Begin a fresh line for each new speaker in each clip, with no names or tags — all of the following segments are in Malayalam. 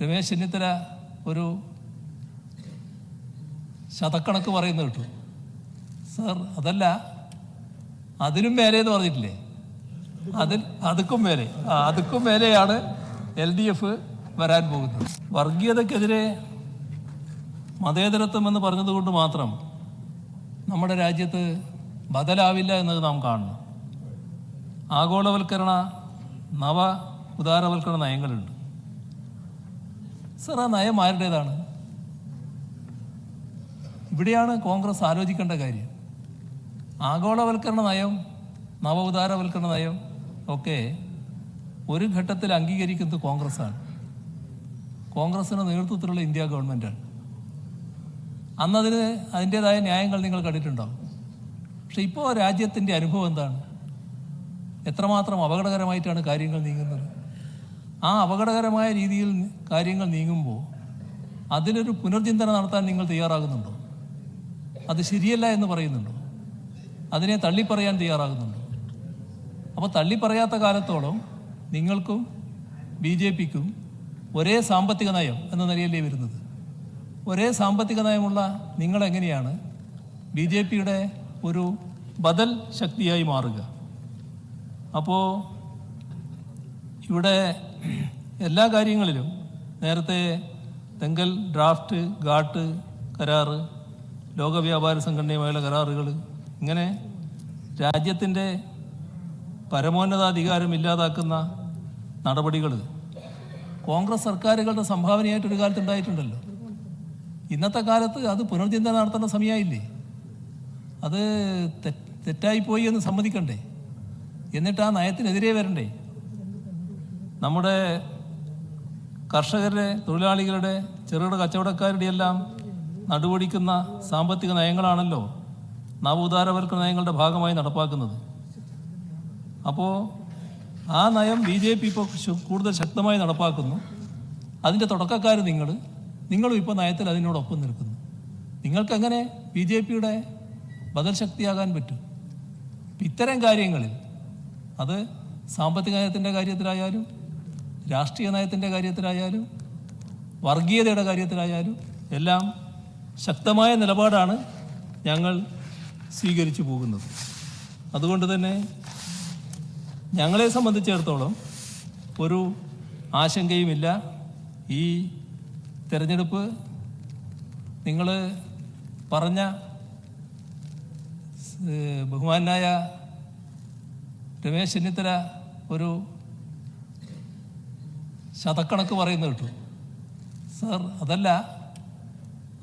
രമേശ് ചെന്നിത്തല ഒരു ശതക്കണക്ക് പറയുന്നത് കേട്ടു. സാർ അതല്ല, അതിനും മേലെ എന്ന് പറഞ്ഞിട്ടില്ലേ? അതുക്കും മേലെയാണ് LDF വരാൻ പോകുന്നത്. വർഗീയതക്കെതിരെ മതേതരത്വം എന്ന് പറഞ്ഞതുകൊണ്ട് മാത്രം നമ്മുടെ രാജ്യത്ത് ബദലാവില്ല എന്നത് നാം കാണണം. ആഗോളവൽക്കരണ നവ ഉദാരവൽക്കരണ നയങ്ങളുണ്ട്. സർ, ആ നയം ആരുടേതാണ്? ഇവിടെയാണ് കോൺഗ്രസ് ആലോചിക്കേണ്ട കാര്യം. ആഗോളവൽക്കരണ നയം, നവ ഉദാരവൽക്കരണ നയം ഒക്കെ ഒരു ഘട്ടത്തിൽ അംഗീകരിക്കുന്നത് കോൺഗ്രസ്സാണ്. കോൺഗ്രസിൻ്റെ നേതൃത്വത്തിലുള്ള ഇന്ത്യ ഗവൺമെൻറ്റാണ്. അന്നതിന് അതിൻ്റേതായ ന്യായങ്ങൾ നിങ്ങൾ കണ്ടിട്ടുണ്ടാവും. പക്ഷെ ഇപ്പോൾ രാജ്യത്തിൻ്റെ അനുഭവം എന്താണ്? എത്രമാത്രം അപകടകരമായിട്ടാണ് കാര്യങ്ങൾ നീങ്ങുന്നത്. ആ അപകടകരമായ രീതിയിൽ കാര്യങ്ങൾ നീങ്ങുമ്പോൾ അതിലൊരു പുനർചിന്തന നടത്താൻ നിങ്ങൾ തയ്യാറാകുന്നുണ്ടോ? അത് ശരിയല്ല എന്ന് പറയുന്നുണ്ടോ? അതിനെ തള്ളിപ്പറയാൻ തയ്യാറാകുന്നുണ്ടോ? അപ്പോൾ തള്ളിപ്പറയാത്ത കാലത്തോളം നിങ്ങൾക്കും BJPക്കും ഒരേ സാമ്പത്തിക നയം എന്ന നിലയിലേ വരുന്നത്. ഒരേ സാമ്പത്തിക നയമുള്ള നിങ്ങളെങ്ങനെയാണ് BJPയുടെ ഒരു ബദൽ ശക്തിയായി മാറുക? അപ്പോൾ ഇവിടെ എല്ലാ കാര്യങ്ങളിലും നേരത്തെ തെങ്കൽ ഡ്രാഫ്റ്റ്, ഗാട്ട് കരാറ്, ലോക വ്യാപാര സംഘടനയുമായുള്ള കരാറുകൾ, ഇങ്ങനെ രാജ്യത്തിൻ്റെ പരമോന്നതാധികാരം ഇല്ലാതാക്കുന്ന നടപടികൾ കോൺഗ്രസ് സർക്കാരുകളുടെ സംഭാവനയായിട്ടൊരു കാലത്ത് ഉണ്ടായിട്ടുണ്ടല്ലോ. ഇന്നത്തെ കാലത്ത് അത് പുനർചിന്തന നടത്തേണ്ട സമയമായില്ലേ? അത് തെറ്റായിപ്പോയി എന്ന് സമ്മതിക്കണ്ടേ? എന്നിട്ട് ആ നയത്തിനെതിരെ വരണ്ടേ? നമ്മുടെ കർഷകരുടെ, തൊഴിലാളികളുടെ, ചെറുകിട കച്ചവടക്കാരുടെ എല്ലാം നടുവൊടിക്കുന്ന സാമ്പത്തിക നയങ്ങളാണല്ലോ നവ ഉദാരവൽക്കരണ നയങ്ങളുടെ ഭാഗമായി നടപ്പാക്കുന്നത്. അപ്പോൾ ആ നയം BJP ഇപ്പോൾ കൂടുതൽ ശക്തമായി നടപ്പാക്കുന്നു. അതിൻ്റെ തുടക്കക്കാർ നിങ്ങളും ഇപ്പോൾ നയത്തിൽ അതിനോടൊപ്പം നിൽക്കുന്നു. നിങ്ങൾക്കെങ്ങനെ BJPയുടെ ബദൽ ശക്തിയാകാൻ പറ്റും? ഇത്തരം കാര്യങ്ങളിൽ, അത് സാമ്പത്തിക നയത്തിൻ്റെ കാര്യത്തിലായാലും രാഷ്ട്രീയ നയത്തിൻ്റെ കാര്യത്തിലായാലും വർഗീയതയുടെ കാര്യത്തിലായാലും എല്ലാം ശക്തമായ നിലപാടാണ് ഞങ്ങൾ സ്വീകരിച്ചു പോകുന്നത്. അതുകൊണ്ട് തന്നെ ഞങ്ങളെ സംബന്ധിച്ചിടത്തോളം ഒരു ആശങ്കയുമില്ല. ഈ തെരഞ്ഞെടുപ്പ് നിങ്ങൾ പറഞ്ഞ ബഹുമാനായ രമേശ് ചെന്നിത്തല ഒരു ശതക്കണക്ക് പറയുന്നത് കേട്ടു. സാർ അതല്ല,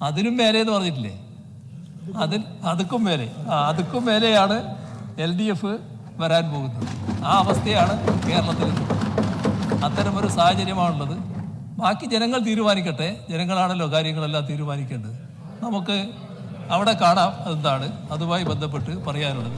അതിനും മേലെ എന്ന് പറഞ്ഞിട്ടില്ലേ? അതുക്കും മേലെയാണ് LDF വരാൻ പോകുന്നത്. ആ അവസ്ഥയാണ് കേരളത്തിൽ. അത്തരമൊരു സാഹചര്യമാണുള്ളത്. ബാക്കി ജനങ്ങൾ തീരുമാനിക്കട്ടെ. ജനങ്ങളാണല്ലോ കാര്യങ്ങളെല്ലാം തീരുമാനിക്കേണ്ടത്. നമുക്ക് അവിടെ കാണാം എന്താണ് അതുമായി ബന്ധപ്പെട്ട് പറയാനുള്ളത്.